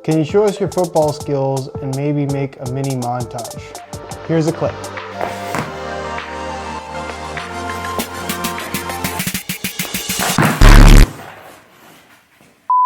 Can you show us your football skills and maybe make a mini montage? Here's a clip.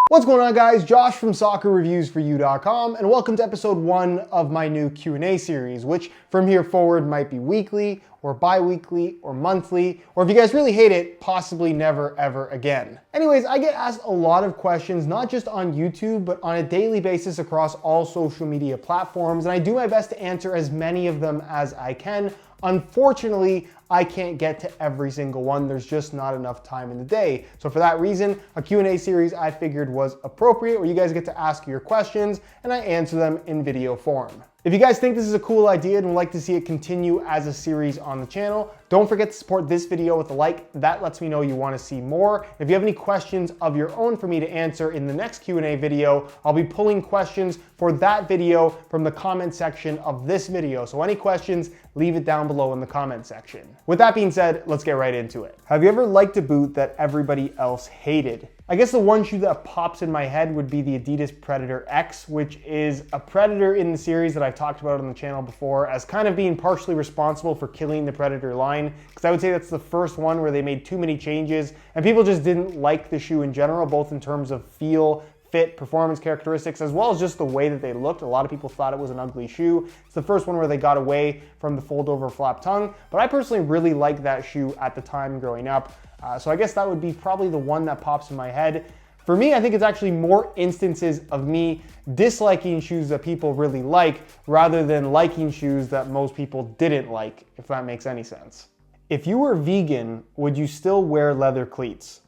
What's going on, guys? Josh from soccerreviewsforyou.com, and welcome to episode 1 of my new Q&A series, which from here forward might be weekly or bi-weekly or monthly, or if you guys really hate it, possibly never ever again. Anyways, I get asked a lot of questions, not just on YouTube, but on a daily basis across all social media platforms, and I do my best to answer as many of them as I can. Unfortunately, I can't get to every single one. There's just not enough time in the day. So for that reason, a Q&A series I figured was appropriate, where you guys get to ask your questions and I answer them in video form. If you guys think this is a cool idea and would like to see it continue as a series on the channel, don't forget to support this video with a like. That lets me know you want to see more. If you have any questions of your own for me to answer in the next Q&A video, I'll be pulling questions for that video from the comment section of this video. So any questions, leave it down below in the comment section. With that being said, let's get right into it. Have you ever liked a boot that everybody else hated? I guess the one shoe that pops in my head would be the Adidas Predator X, which is a Predator in the series that I've talked about on the channel before as kind of being partially responsible for killing the Predator line, because I would say that's the first one where they made too many changes and people just didn't like the shoe in general, both in terms of feel, fit, performance characteristics, as well as just the way that they looked. A lot of people thought it was an ugly shoe. It's the first one where they got away from the fold over flap tongue, but I personally really liked that shoe at the time growing up. So I guess that would be probably the one that pops in my head. For me, I think it's actually more instances of me disliking shoes that people really like rather than liking shoes that most people didn't like, if that makes any sense. If you were vegan, would you still wear leather cleats?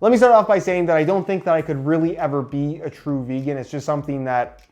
Let me start off by saying that I don't think that I could really ever be a true vegan. It's just something that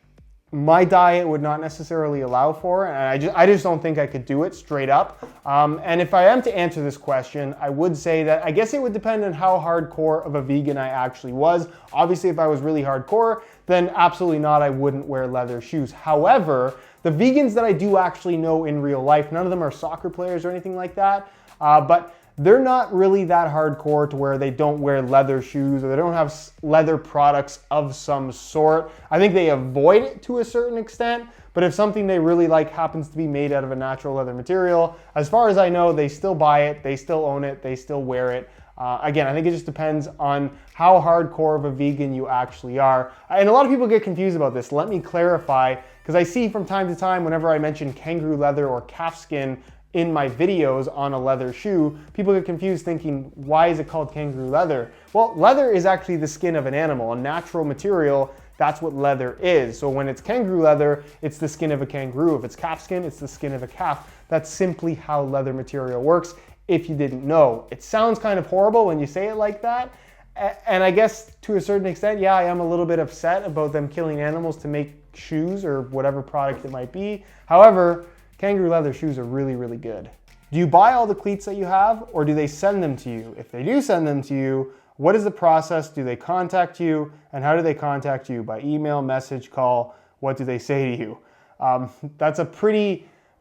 my diet would not necessarily allow for, and I just don't think I could do it straight up. And if I am to answer this question, I would say that I guess it would depend on how hardcore of a vegan I actually was. Obviously, if I was really hardcore, then absolutely not, I wouldn't wear leather shoes. However, the vegans that I do actually know in real life, none of them are soccer players or anything like that, but they're not really that hardcore to where they don't wear leather shoes or they don't have leather products of some sort. I think they avoid it to a certain extent, but if something they really like happens to be made out of a natural leather material, as far as I know, they still buy it, they still own it, they still wear it. Again, I think it just depends on how hardcore of a vegan you actually are. And a lot of people get confused about this. Let me clarify, because I see from time to time whenever I mention kangaroo leather or calfskin in my videos on a leather shoe, people get confused thinking, why is it called kangaroo leather? Well, leather is actually the skin of an animal, a natural material. That's what leather is. So when it's kangaroo leather, it's the skin of a kangaroo. If it's calfskin, it's the skin of a calf. That's simply how leather material works, if you didn't know. It sounds kind of horrible when you say it like that. And I guess to a certain extent, yeah, I am a little bit upset about them killing animals to make shoes or whatever product it might be. However, kangaroo leather shoes are really, really good. Do you buy all the cleats that you have, or do they send them to you? If they do send them to you, what is the process? Do they contact you? And how do they contact you? By email, message, call? What do they say to you? That's a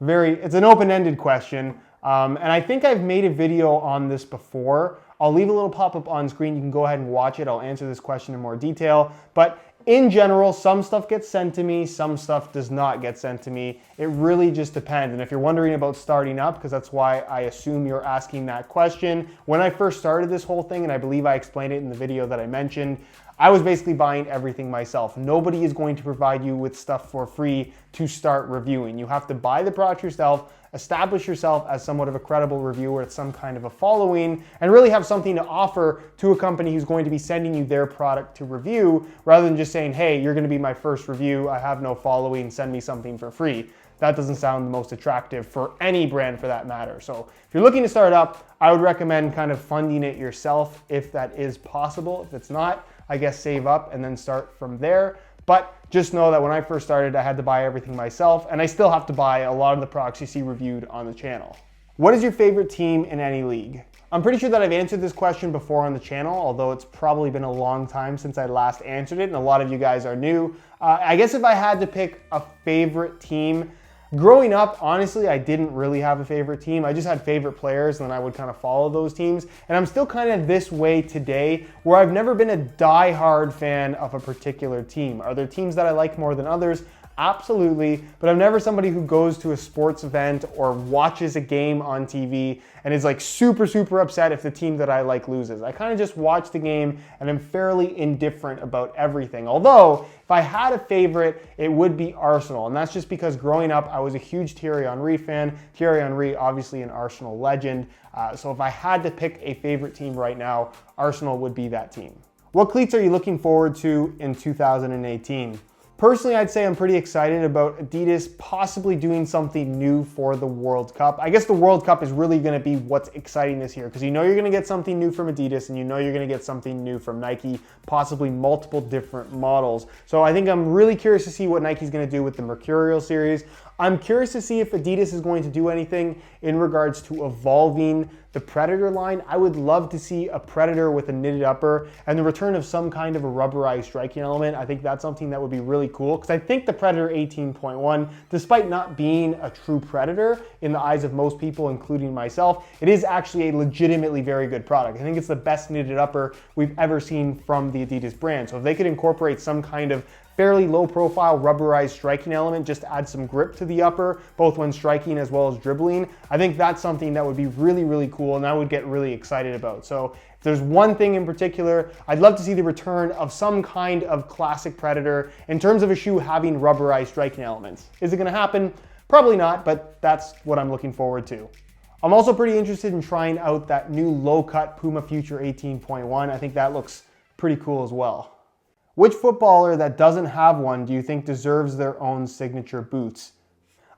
it's an open-ended question. And I think I've made a video on this before. I'll leave a little pop-up on screen. You can go ahead and watch it. I'll answer this question in more detail. But in general, some stuff gets sent to me, some stuff does not get sent to me. It really just depends. And if you're wondering about starting up, because that's why I assume you're asking that question, when I first started this whole thing, and I believe I explained it in the video that I mentioned, I was basically buying everything myself. Nobody is going to provide you with stuff for free to start reviewing. You have to buy the product yourself, establish yourself as somewhat of a credible reviewer with some kind of a following, and really have something to offer to a company who's going to be sending you their product to review, rather than just saying, hey, you're gonna be my first review, I have no following, send me something for free. That doesn't sound the most attractive for any brand for that matter. So if you're looking to start up, I would recommend kind of funding it yourself if that is possible. If it's not, I guess save up and then start from there. But just know that when I first started, I had to buy everything myself, and I still have to buy a lot of the products you see reviewed on the channel. What is your favorite team in any league? I'm pretty sure that I've answered this question before on the channel, although it's probably been a long time since I last answered it, and a lot of you guys are new. I guess if I had to pick a favorite team, growing up, honestly, I didn't really have a favorite team. I just had favorite players, and then I would kind of follow those teams. And I'm still kind of this way today, where I've never been a die-hard fan of a particular team. Are there teams that I like more than others? Absolutely, but I'm never somebody who goes to a sports event or watches a game on TV and is like super upset if the team that I like loses. I kind of just watch the game and I'm fairly indifferent about everything. Although, if I had a favorite, it would be Arsenal. And that's just because growing up, I was a huge Thierry Henry fan. Thierry Henry, obviously an Arsenal legend. So if I had to pick a favorite team right now, Arsenal would be that team. What cleats are you looking forward to in 2018? Personally, I'd say I'm pretty excited about Adidas possibly doing something new for the World Cup. I guess the World Cup is really going to be what's exciting this year, because you know you're going to get something new from Adidas and you know you're going to get something new from Nike, possibly multiple different models. So I think I'm really curious to see what Nike's going to do with the Mercurial series. I'm curious to see if Adidas is going to do anything in regards to evolving the Predator line. I would love to see a Predator with a knitted upper and the return of some kind of a rubberized striking element. I think that's something that would be really cool, because I think the Predator 18.1, despite not being a true Predator in the eyes of most people, including myself, it is actually a legitimately very good product. I think it's the best knitted upper we've ever seen from the Adidas brand. So if they could incorporate some kind of fairly low profile rubberized striking element, just to add some grip to the upper, both when striking as well as dribbling, I think that's something that would be really cool and I would get really excited about. So if there's one thing in particular, I'd love to see the return of some kind of classic Predator in terms of a shoe having rubberized striking elements. Is it gonna happen? Probably not, but that's what I'm looking forward to. I'm also pretty interested in trying out that new low-cut Puma Future 18.1. I think that looks pretty cool as well. Which footballer that doesn't have one do you think deserves their own signature boots?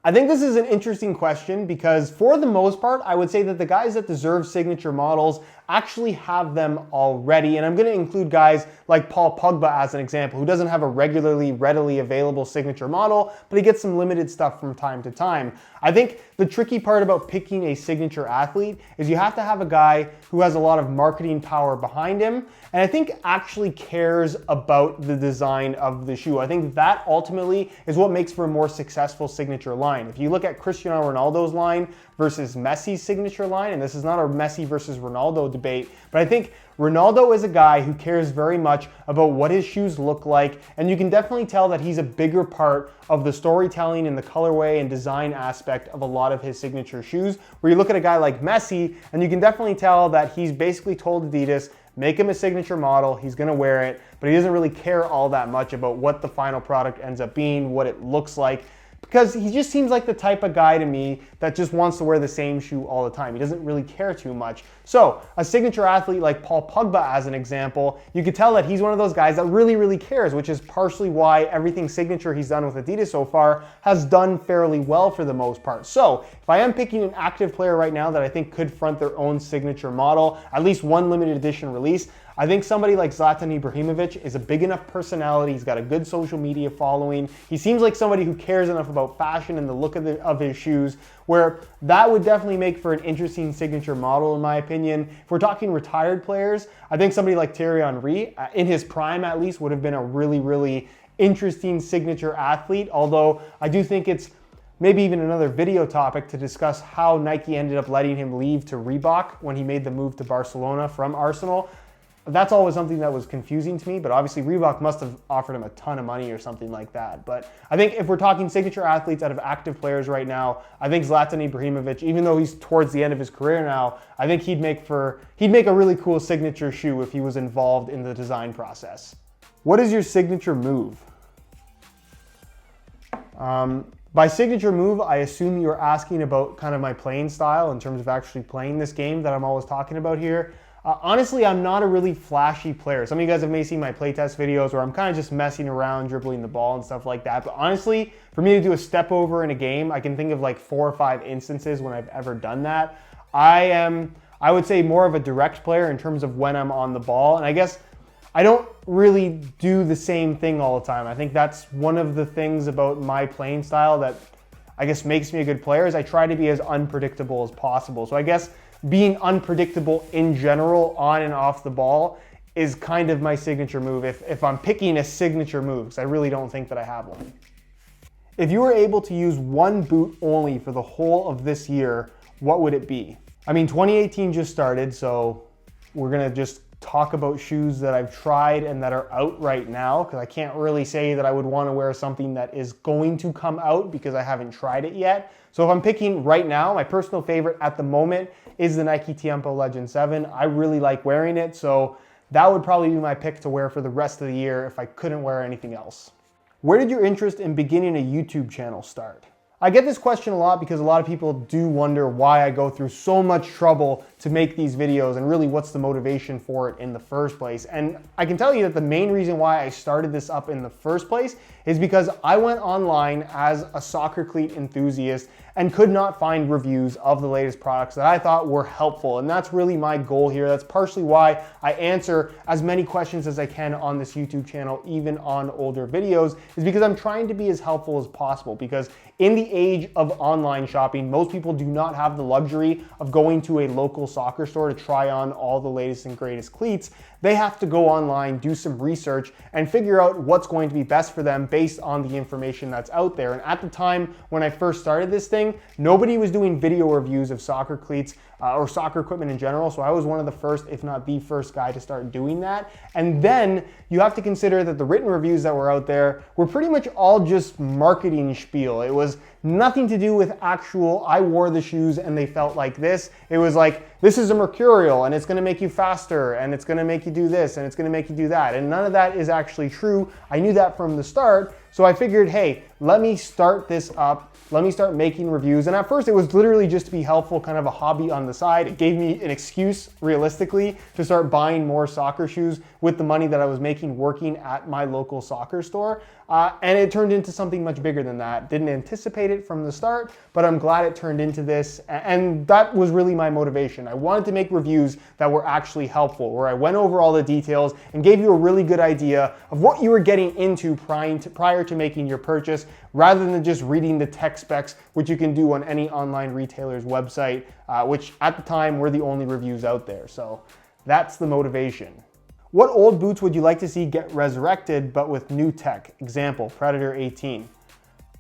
I think this is an interesting question because for the most part, I would say that the guys that deserve signature models actually have them already. And I'm going to include guys like Paul Pogba as an example, who doesn't have a readily available signature model, but he gets some limited stuff from time to time. I think the tricky part about picking a signature athlete is you have to have a guy who has a lot of marketing power behind him, and I think actually cares about the design of the shoe. I think that ultimately is what makes for a more successful signature line. If you look at Cristiano Ronaldo's line versus Messi's signature line, and this is not a Messi versus Ronaldo debate, but I think Ronaldo is a guy who cares very much about what his shoes look like, and you can definitely tell that he's a bigger part of the storytelling and the colorway and design aspect of a lot of his signature shoes, where you look at a guy like Messi, and you can definitely tell that he's basically told Adidas, make him a signature model, he's gonna wear it, but he doesn't really care all that much about what the final product ends up being, what it looks like, because he just seems like the type of guy to me that just wants to wear the same shoe all the time. He doesn't really care too much. So a signature athlete like Paul Pogba as an example, you could tell that he's one of those guys that really cares, which is partially why everything signature he's done with Adidas so far has done fairly well for the most part. So if I am picking an active player right now that I think could front their own signature model, at least one limited edition release, I think somebody like Zlatan Ibrahimovic is a big enough personality. He's got a good social media following. He seems like somebody who cares enough about fashion and the look of his shoes, where that would definitely make for an interesting signature model in my opinion. If we're talking retired players, I think somebody like Thierry Henry, in his prime at least, would have been a really interesting signature athlete, although I do think it's maybe even another video topic to discuss how Nike ended up letting him leave to Reebok when he made the move to Barcelona from Arsenal. That's always something that was confusing to me, but obviously Reebok must have offered him a ton of money or something like that. But I think if we're talking signature athletes out of active players right now, I think Zlatan Ibrahimovic, even though he's towards the end of his career now, I think he'd make a really cool signature shoe if he was involved in the design process. What is your signature move? By signature move, I assume you're asking about kind of my playing style in terms of actually playing this game that I'm always talking about here. Honestly, I'm not a really flashy player. Some of you guys have maybe seen my playtest videos where I'm kind of just messing around, dribbling the ball and stuff like that. But honestly, for me to do a step over in a game, I can think of like 4 or 5 instances when I've ever done that. I would say more of a direct player in terms of when I'm on the ball. And I guess I don't really do the same thing all the time. I think that's one of the things about my playing style that I guess makes me a good player is I try to be as unpredictable as possible. So I guess being unpredictable in general on and off the ball is kind of my signature move if I'm picking a signature move, because I really don't think that I have one. If you were able to use one boot only for the whole of this year, what would it be? I mean, 2018 just started, so we're gonna just talk about shoes that I've tried and that are out right now, because I can't really say that I would want to wear something that is going to come out because I haven't tried it yet. So if I'm picking right now, my personal favorite at the moment is the Nike Tiempo Legend 7. I really like wearing it, so that would probably be my pick to wear for the rest of the year if I couldn't wear anything else. Where did your interest in beginning a YouTube channel start? I get this question a lot because a lot of people do wonder why I go through so much trouble to make these videos and really what's the motivation for it in the first place. And I can tell you that the main reason why I started this up in the first place is because I went online as a soccer cleat enthusiast and could not find reviews of the latest products that I thought were helpful. And that's really my goal here. That's partially why I answer as many questions as I can on this YouTube channel, even on older videos, is because I'm trying to be as helpful as possible. Because in the age of online shopping, most people do not have the luxury of going to a local soccer store to try on all the latest and greatest cleats. They have to go online, do some research, and figure out what's going to be best for them based on the information that's out there. And at the time when I first started this thing, nobody was doing video reviews of soccer cleats or soccer equipment in general. So I was one of the first, if not the first guy to start doing that. And then you have to consider that the written reviews that were out there were pretty much all just marketing spiel. It was nothing to do with actual, I wore the shoes and they felt like this. It was like, this is a mercurial and it's gonna make you faster and it's gonna make you do this and it's gonna make you do that. And none of that is actually true. I knew that from the start. So I figured, hey, let me start this up. Let me start making reviews. And at first it was literally just to be helpful, kind of a hobby on the side. It gave me an excuse, realistically, to start buying more soccer shoes with the money that I was making working at my local soccer store. And it turned into something much bigger than that. Didn't anticipate it from the start, but I'm glad it turned into this. And that was really my motivation. I wanted to make reviews that were actually helpful, where I went over all the details and gave you a really good idea of what you were getting into prior to making your purchase, rather than just reading the tech specs, which you can do on any online retailer's website, which at the time were the only reviews out there. So that's the motivation. What old boots would you like to see get resurrected, but with new tech? Example, Predator 18.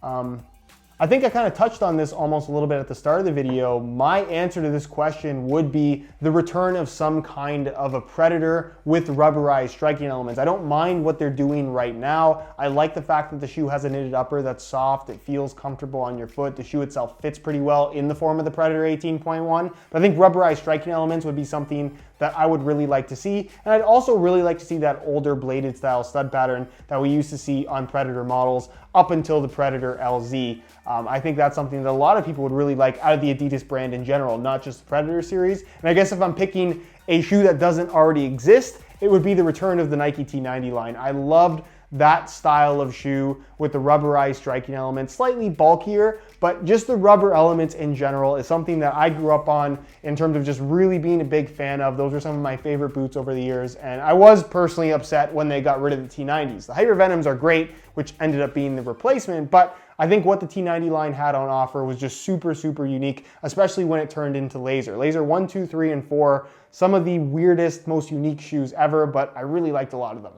I think I kind of touched on this almost a little bit at the start of the video. My answer to this question would be the return of some kind of a Predator with rubberized striking elements. I don't mind what they're doing right now. I like the fact that the shoe has a knitted upper that's soft. It feels comfortable on your foot. The shoe itself fits pretty well in the form of the Predator 18.1. But I think rubberized striking elements would be something that I would really like to see. And I'd also really like to see that older bladed style stud pattern that we used to see on Predator models up until the Predator LZ. I think that's something that a lot of people would really like out of the Adidas brand in general, not just the Predator series. And I guess if I'm picking a shoe that doesn't already exist, it would be the return of the Nike T90 line. I loved that style of shoe with the rubberized striking elements, slightly bulkier, but just the rubber elements in general is something that I grew up on in terms of just really being a big fan of. Those are some of my favorite boots over the years, and I was personally upset when they got rid of the T90s. The Hyper Venoms are great, which ended up being the replacement, but I think what the T90 line had on offer was just super, super unique, especially when it turned into Laser. Laser 1, 2, 3, and 4, some of the weirdest, most unique shoes ever, but I really liked a lot of them.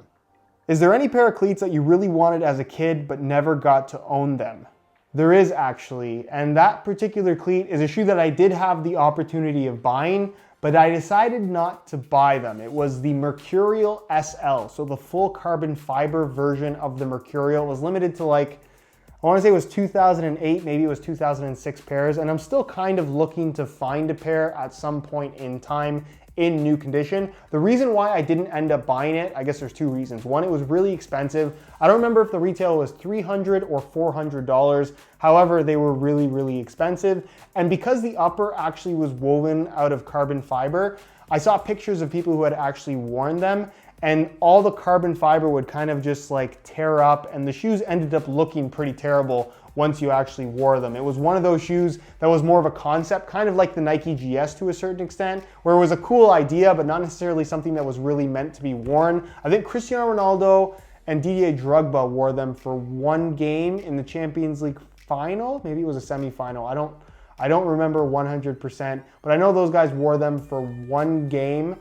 Is there any pair of cleats that you really wanted as a kid but never got to own them? There is actually, and that particular cleat is a shoe that I did have the opportunity of buying, but I decided not to buy them. It was the Mercurial SL, so the full carbon fiber version of the Mercurial. It was limited to like, I want to say it was 2008, maybe it was 2006 pairs, and I'm still kind of looking to find a pair at some point in time in new condition. The reason why I didn't end up buying it, I guess there's two reasons. One, it was really expensive. I don't remember if the retail was $300 or $400. However, they were really, really expensive. And because the upper actually was woven out of carbon fiber, I saw pictures of people who had actually worn them, and all the carbon fiber would kind of just like tear up, and the shoes ended up looking pretty terrible once you actually wore them. It was one of those shoes that was more of a concept, kind of like the Nike GS to a certain extent, where it was a cool idea, but not necessarily something that was really meant to be worn. I think Cristiano Ronaldo and Didier Drogba wore them for one game in the Champions League final. Maybe it was a semi-final. I I don't remember 100%, but I know those guys wore them for one game,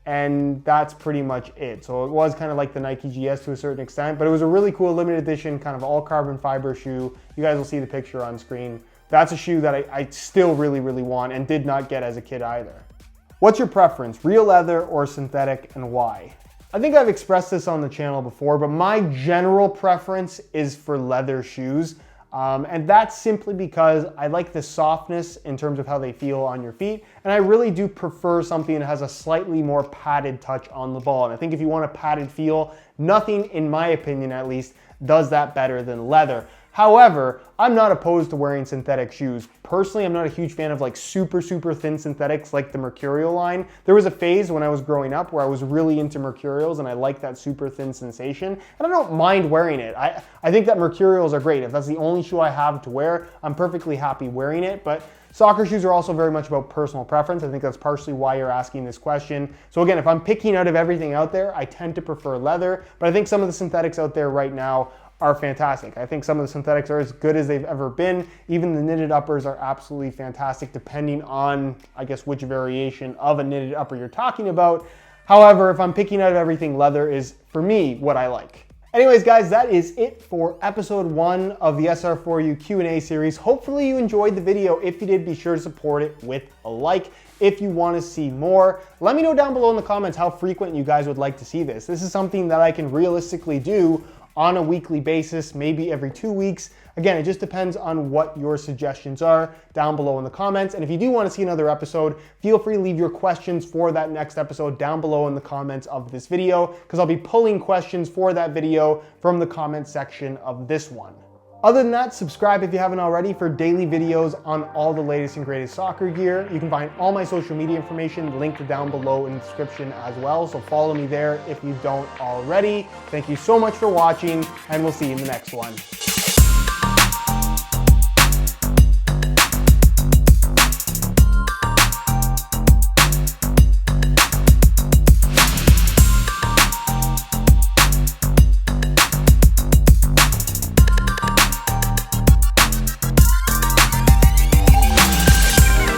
and that's pretty much it. So it was kind of like the Nike GS to a certain extent, but it was a really cool limited edition, kind of all carbon fiber shoe. You guys will see the picture on screen. That's a shoe that I still really, really want and did not get as a kid either. What's your preference, real leather or synthetic, and why? I think I've expressed this on the channel before, but my general preference is for leather shoes. And that's simply because I like the softness in terms of how they feel on your feet. And I really do prefer something that has a slightly more padded touch on the ball. And I think if you want a padded feel, nothing, in my opinion at least, does that better than leather. However, I'm not opposed to wearing synthetic shoes. Personally, I'm not a huge fan of like super thin synthetics like the Mercurial line. There was a phase when I was growing up where I was really into Mercurials and I like that super thin sensation. And I don't mind wearing it. I think that Mercurials are great. If that's the only shoe I have to wear, I'm perfectly happy wearing it. But soccer shoes are also very much about personal preference. I think that's partially why you're asking this question. So again, if I'm picking out of everything out there, I tend to prefer leather, but I think some of the synthetics out there right now are fantastic. I think some of the synthetics are as good as they've ever been. Even the knitted uppers are absolutely fantastic, depending on, I guess, which variation of a knitted upper you're talking about. However, if I'm picking out of everything, leather is, for me, what I like. Anyways, guys, that is it for episode 1 of the SR4U Q&A series. Hopefully you enjoyed the video. If you did, be sure to support it with a like. If you want to see more, let me know down below in the comments how frequent you guys would like to see this. This is something that I can realistically do on a weekly basis, maybe every 2 weeks. Again, it just depends on what your suggestions are down below in the comments. And if you do want to see another episode, feel free to leave your questions for that next episode down below in the comments of this video, because I'll be pulling questions for that video from the comment section of this one. Other than that, subscribe if you haven't already for daily videos on all the latest and greatest soccer gear. You can find all my social media information linked down below in the description as well, so follow me there if you don't already. Thank you so much for watching, and we'll see you in the next one.